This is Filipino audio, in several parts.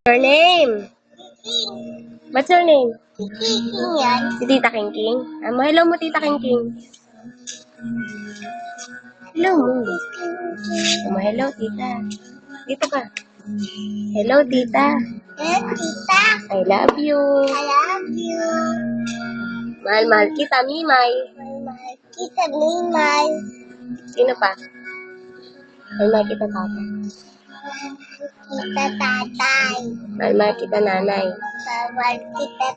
Your name? What's your name? Kiking yan. Si Tita Kingking? Hello mo, Tita Kingking. Hello mo. Hello, Tita. Dito ka. Hello, Tita. Eh, tita. I love you. I love you. Mahal-mahal kita, Mimay. Mahal kita, Mimay. Sino pa? Mahal-mahal kita, Tata. Kita, tatay. Mahal-mahal kita, Nanay. Mahal kita,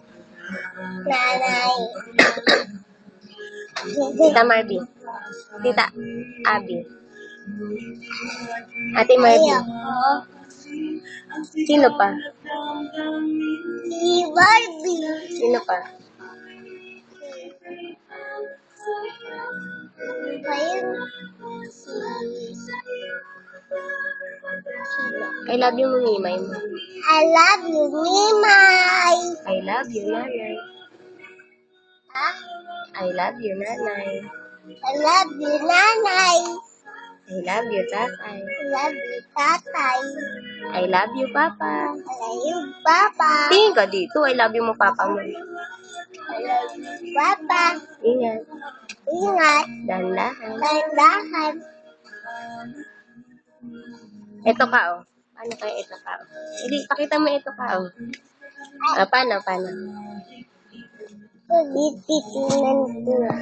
nanay. Tita Marby. Tita Abby. Ate Marby. Ayoko. Sino pa? Si Barbie. Sino pa? Ayun. I love you mo, Mimay mo. I love you, Mimay. I love you, Nanay. Ha? I love you, Nanay. I love you, nanay. I love you, Tatay. I love you, tatay. I love you, Papa. I love you, papa. Tingin ka dito. I love you mo, Papa mo. I love you, papa. Ingat. Ingat. Dahan-dahan. Dahan-dahan. Ito ka, oh. Paano kaya ito ka, oh? Hindi, pakita mo ito ka, oh. Paano? Ito, tititingnan ko.